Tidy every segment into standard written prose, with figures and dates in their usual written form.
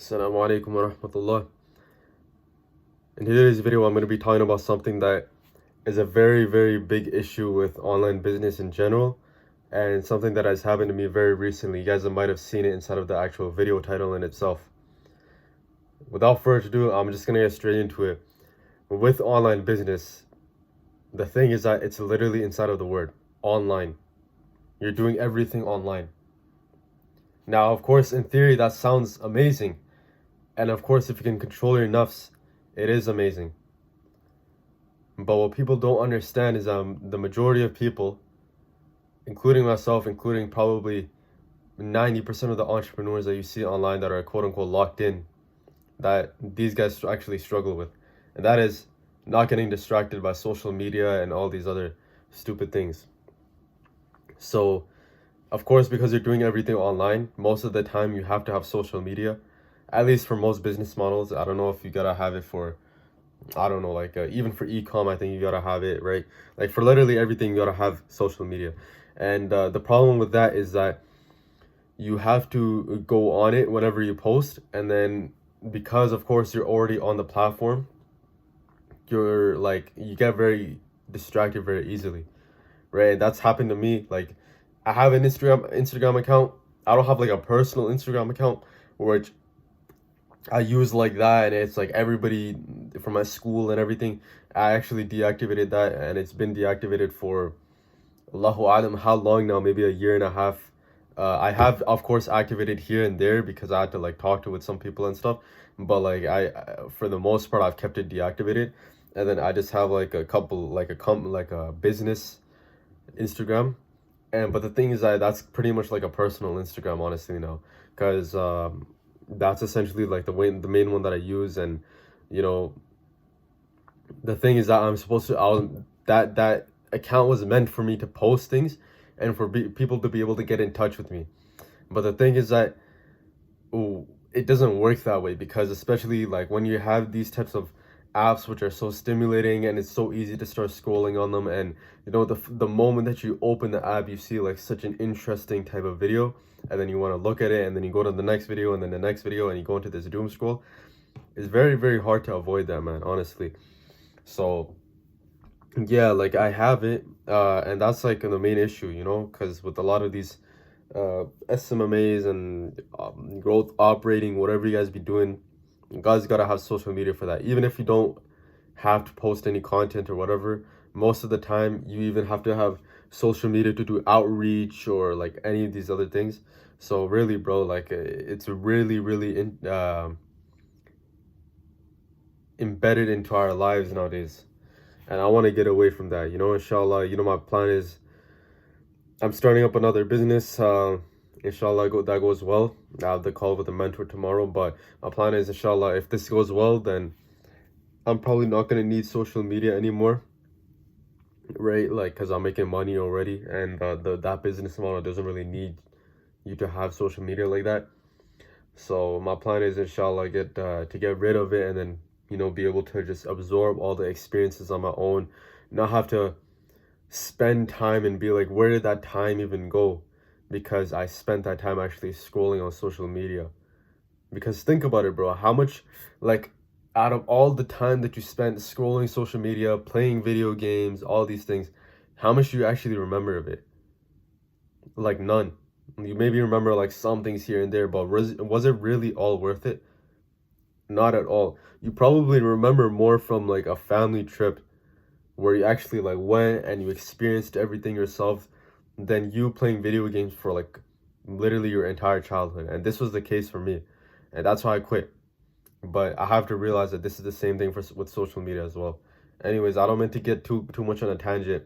Assalamu alaikum wa rahmatullah. In today's video, I'm going to be talking about something that is a very, very big issue with online business in general, and something that has happened to me very recently. You guys might have seen it inside of the actual video title in itself. Without further ado, I'm just going to get straight into it. With online business, the thing is that it's literally inside of the word online. You're doing everything online. Now, of course, in theory, that sounds amazing. And of course, if you can control your nafs, it is amazing. But what people don't understand is the majority of people, including myself, including probably 90% of the entrepreneurs that you see online that are quote unquote locked in, that these guys actually struggle with. And that is not getting distracted by social media and all these other stupid things. So, of course, because you're doing everything online, most of the time you have to have social media. At least for most business models. I don't know if you gotta have it for, I don't know, like even for e-com, I think you gotta have it, right? Like for literally everything, you gotta have social media. And the problem with that is that you have to go on it whenever you post, and then because of course you're already on the platform, you're like, you get very distracted very easily, right? That's happened to me. Like, I have an Instagram account. I don't have like a personal Instagram account, which I use like that, and it's like everybody from my school and everything. I actually deactivated that, and it's been deactivated for Allahu Alam how long now, maybe a year and a half. I have of course activated here and there because I had to like talk to with some people and stuff, but like for the most part I've kept it deactivated, and then I just have like a couple like a business Instagram, and but the thing is that that's pretty much like a personal Instagram honestly now, because that's essentially like the main one that I use. And you know, the thing is that I'm supposed to that account was meant for me to post things and for people to be able to get in touch with me. But the thing is that it doesn't work that way, because especially like when you have these types of apps which are so stimulating and it's so easy to start scrolling on them, and you know, the moment that you open the app you see like such an interesting type of video, and then you want to look at it, and then you go to the next video and then the next video, and you go into this doom scroll. It's very, very hard to avoid that, man, honestly. So yeah, like I have it, and that's like the main issue, you know, because with a lot of these SMMAs and growth operating, whatever you guys be doing, you guys gotta have social media for that. Even if you don't have to post any content or whatever, most of the time you even have to have social media to do outreach or like any of these other things. So really, bro, like it's really, really embedded into our lives nowadays, and I want to get away from that, you know. Inshallah, you know, my plan is I'm starting up another business. Inshallah, that goes well. I have the call with the mentor tomorrow, but my plan is, inshallah, if this goes well, then I'm probably not gonna need social media anymore, right? Like, cause I'm making money already, and that business model doesn't really need you to have social media like that. So my plan is, inshallah, to get rid of it, and then, you know, be able to just absorb all the experiences on my own, not have to spend time and be like, where did that time even go? Because I spent that time actually scrolling on social media. Because think about it, bro, how much, like, out of all the time that you spent scrolling social media, playing video games, all these things, how much do you actually remember of it? Like none. You maybe remember like some things here and there, but was it really all worth it? Not at all. You probably remember more from like a family trip where you actually like went and you experienced everything yourself than you playing video games for like literally your entire childhood. And this was the case for me, and that's why I quit. But I have to realize that this is the same thing with social media as well. Anyways, I don't mean to get too much on a tangent.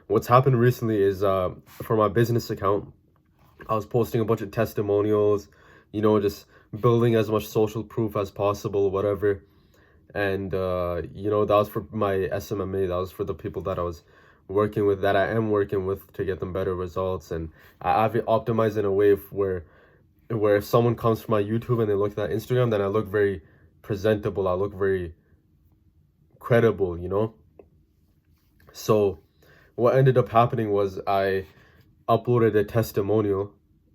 What's happened recently is for my business account, I was posting a bunch of testimonials, you know, just building as much social proof as possible, whatever. And you know, that was for my SMMA. That was for the people that I was working with, that I am working with, to get them better results. And I've optimized in a way where if someone comes from my YouTube and they look at that Instagram, then I look very presentable, I look very credible, you know. So what ended up happening was I uploaded a testimonial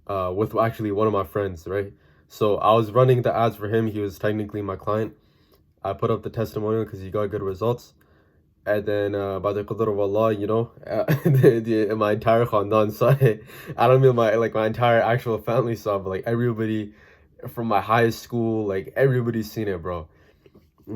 with actually one of my friends, right? So I was running the ads for him. He was technically my client. I put up the testimonial because he got good results. And then by the qadr of Allah, my entire khandan saw it. I don't mean my entire actual family saw, but like everybody from my high school, like everybody's seen it, bro.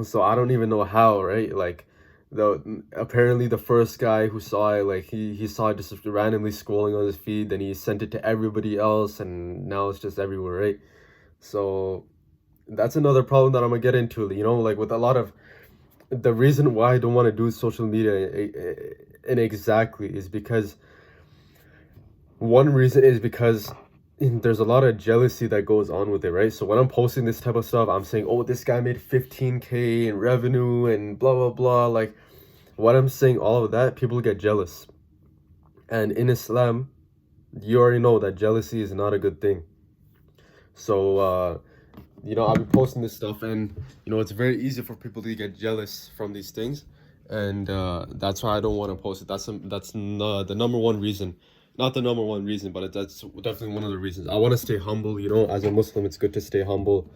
So I don't even know how, right? Like the apparently the first guy who saw it, like he saw it just randomly scrolling on his feed, then he sent it to everybody else, and now it's just everywhere, right? So that's another problem that I'm gonna get into, like with a lot of the reason why I don't want to do social media and exactly is because one reason is because there's a lot of jealousy that goes on with it, right? So when I'm posting this type of stuff, I'm saying, oh, this guy made 15K in revenue and blah blah blah. Like what I'm saying, all of that, people get jealous. And in Islam, you already know that jealousy is not a good thing. So I'll be posting this stuff, and it's very easy for people to get jealous from these things, and that's why I don't want to post it. That's not the number one reason, not the number one reason, but that's definitely one of the reasons. I want to stay humble. As a Muslim, it's good to stay humble,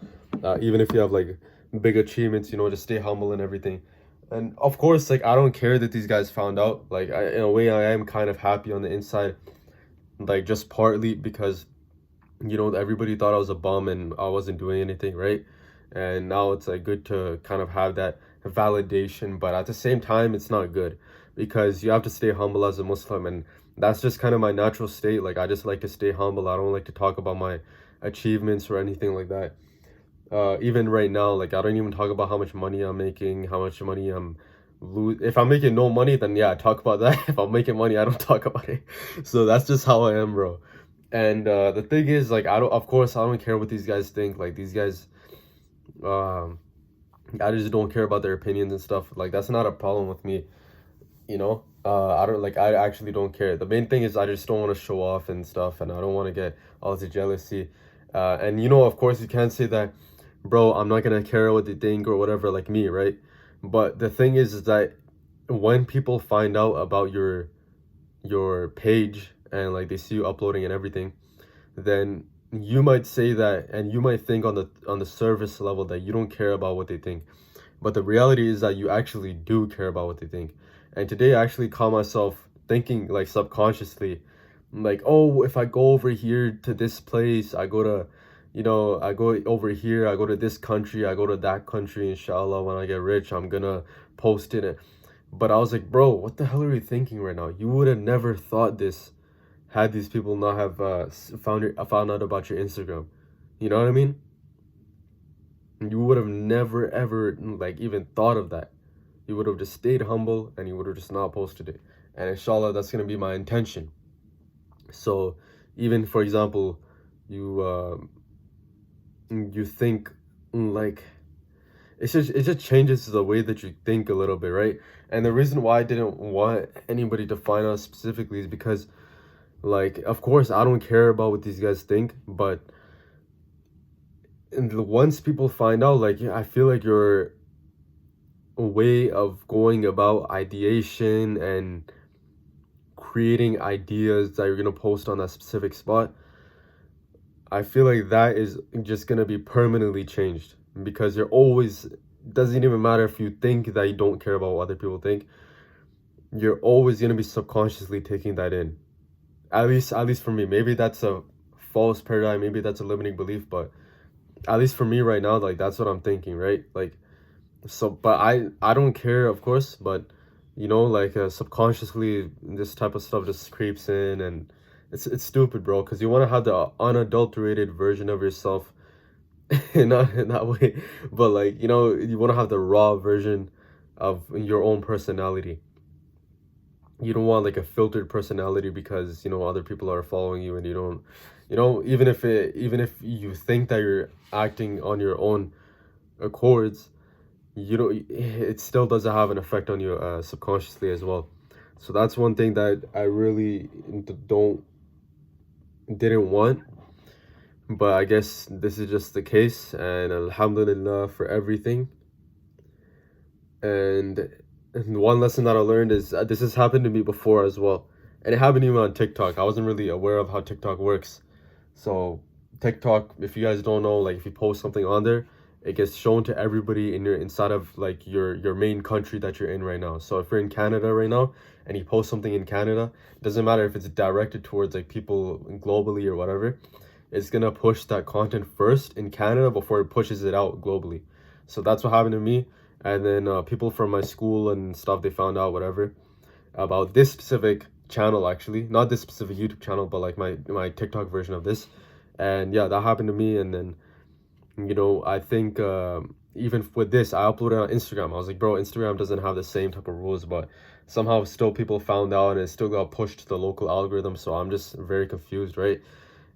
even if you have like big achievements. To stay humble and everything. And of course, like I don't care that these guys found out. Like in a way, I am kind of happy on the inside, like just partly because everybody thought I was a bum and I wasn't doing anything, right? And now it's like good to kind of have that validation, but at the same time, it's not good because you have to stay humble as a Muslim, and that's just kind of my natural state. Like I just like to stay humble. I don't like to talk about my achievements or anything like that. Even right now, like I don't even talk about how much money I'm making, how much money I'm if I'm making no money, then yeah, I talk about that. If I'm making money, I don't talk about it. So that's just how I am, bro. And the thing is, like, of course, I don't care what these guys think. Like, these guys, I just don't care about their opinions and stuff. Like, that's not a problem with me, I actually don't care. The main thing is I just don't want to show off and stuff, and I don't want to get all this jealousy. And, of course, you can't say that, bro, I'm not going to care what they think or whatever, like me, right? But the thing is that when people find out about your page, and like they see you uploading and everything, then you might say that, and you might think on the surface level that you don't care about what they think, but the reality is that you actually do care about what they think. And today I actually caught myself thinking, like, subconsciously, like, oh, if I go over here to this place, I go to I go over here, I go to this country, I go to that country, inshallah, when I get rich, I'm gonna post it. But I was like, bro, what the hell are you thinking right now? You would have never thought this had these people not have found out about your Instagram. You know what I mean? You would have never ever like even thought of that. You would have just stayed humble and you would have just not posted it. And inshallah, that's gonna be my intention. So even for example, you think like it just changes the way that you think a little bit, right? And the reason why I didn't want anybody to find out specifically is because, like, of course I don't care about what these guys think, but once people find out, like, I feel like your way of going about ideation and creating ideas that you're gonna post on that specific spot, I feel like that is just gonna be permanently changed, because you're always, doesn't even matter if you think that you don't care about what other people think, you're always gonna be subconsciously taking that in. At least for me. Maybe that's a false paradigm, maybe that's a limiting belief, but at least for me right now, like, that's what I'm thinking, right? Like, so, but I don't care, of course, but like, subconsciously this type of stuff just creeps in, and it's stupid, bro, because you want to have the unadulterated version of yourself. Not in that way, but like, you want to have the raw version of your own personality. You don't want like a filtered personality because other people are following you, and you don't, even if you think that you're acting on your own accords, it still doesn't have an effect on you subconsciously as well. So that's one thing that I really didn't want, but I guess this is just the case, and alhamdulillah for everything. And one lesson that I learned is this has happened to me before as well, and it happened even on TikTok. I wasn't really aware of how TikTok works, so TikTok, if you guys don't know, like if you post something on there, it gets shown to everybody inside of like your main country that you're in right now. So if you're in Canada right now and you post something in Canada, it doesn't matter if it's directed towards like people globally or whatever, it's gonna push that content first in Canada before it pushes it out globally. So that's what happened to me. And then people from my school and stuff, they found out whatever about this specific channel, actually not this specific YouTube channel, but like my TikTok version of this. And yeah, that happened to me. And then, you know, I think even with this, I uploaded on Instagram. I was like, bro, Instagram doesn't have the same type of rules, but somehow still people found out and it still got pushed to the local algorithm. So I'm just very confused, right?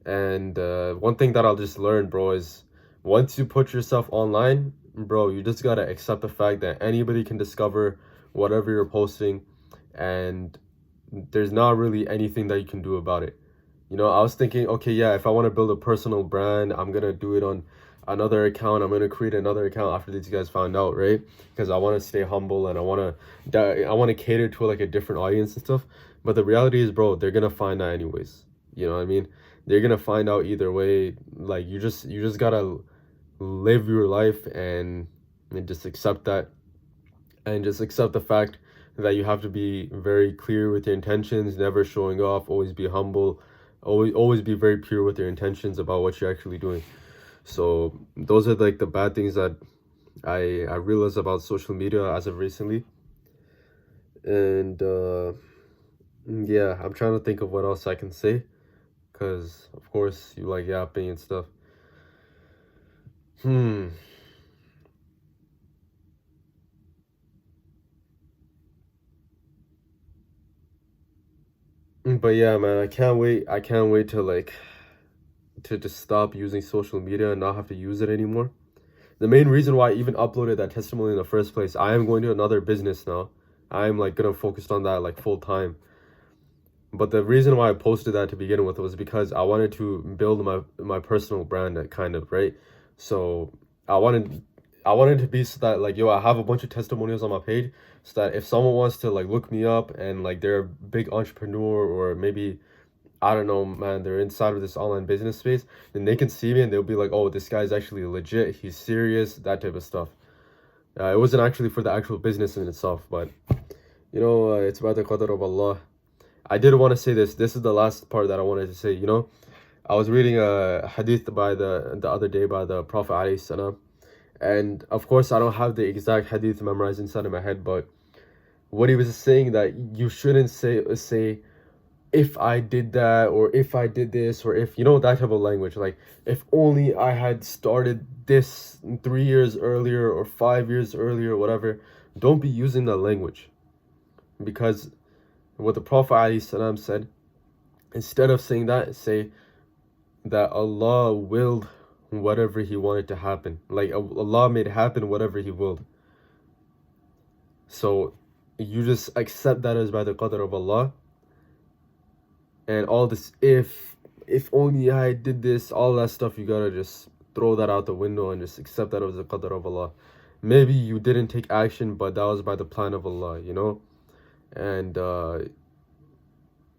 And one thing that I'll just learn, bro, is once you put yourself online, bro, you just gotta accept the fact that anybody can discover whatever you're posting, and there's not really anything that you can do about it. You know, I was thinking, okay, yeah, if I want to build a personal brand, I'm gonna do it on another account. I'm gonna create another account after these guys found out, right? Because I want to stay humble and I want to cater to like a different audience and stuff. But the reality is, bro, they're gonna find out anyways. You know what I mean? They're gonna find out either way. Like you just gotta live your life and just accept that, and just accept the fact that you have to be very clear with your intentions, never showing off, always be humble, always be very pure with your intentions about what you're actually doing. So those are like the bad things that I realized about social media as of recently. And yeah, I'm trying to think of what else I can say, because of course you like yapping and stuff. But yeah, man, I can't wait to like to just stop using social media and not have to use it anymore. The main reason why I even uploaded that testimony in the first place, I am going to another business now. I'm like gonna focus on that like full time. But the reason why I posted that to begin with was because I wanted to build my personal brand, kind of, right? So I wanted to be so that like, yo, I have a bunch of testimonials on my page, so that if someone wants to like look me up and like they're a big entrepreneur, or maybe I don't know, man, they're inside of this online business space, then they can see me and they'll be like, oh, this guy's actually legit, he's serious, that type of stuff. It wasn't actually for the actual business in itself, but you know, it's about the qadr of Allah. I did want to say this. This is the last part that I wanted to say. You know, I was reading a hadith by the other day by the Prophet alayhi salam, and of course I don't have the exact hadith memorized inside of my head, but what he was saying, that you shouldn't say if I did that, or if I did this, or if, you know, that type of language, like if only I had started this 3 years earlier or 5 years earlier or whatever. Don't be using that language, because what the Prophet ﷺ said, instead of saying that, say that Allah willed whatever he wanted to happen. Like Allah made happen whatever he willed. So you just accept that as by the qadr of Allah. And all this if only I did this, all that stuff, you gotta just throw that out the window and just accept that as the qadr of Allah. Maybe you didn't take action, but that was by the plan of Allah, you know. And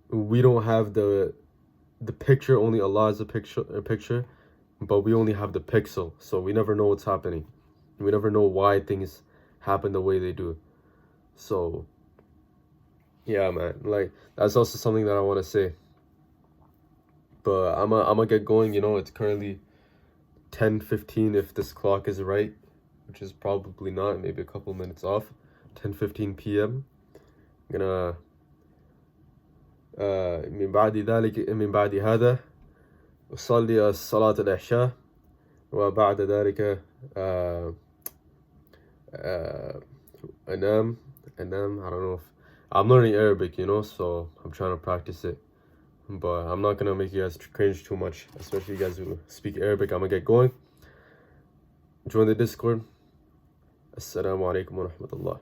we don't have the picture, only Allah is a picture, but we only have the pixel, so we never know what's happening. We never know why things happen the way they do. So yeah, man, like that's also something that I want to say. But I'm gonna get going. You know, it's currently 10:15 if this clock is right, which is probably not, maybe a couple minutes off. 10:15 p.m. I'm gonna من بعد هذا أصلي صلاة العشاء، وبعد ذلك أنام. I don't know if I'm learning Arabic, you know, so I'm trying to practice it. But I'm not gonna make you guys cringe too much, especially you guys who speak Arabic. I'm gonna get going. Join the Discord. Assalamu alaikum wa rahmatullah.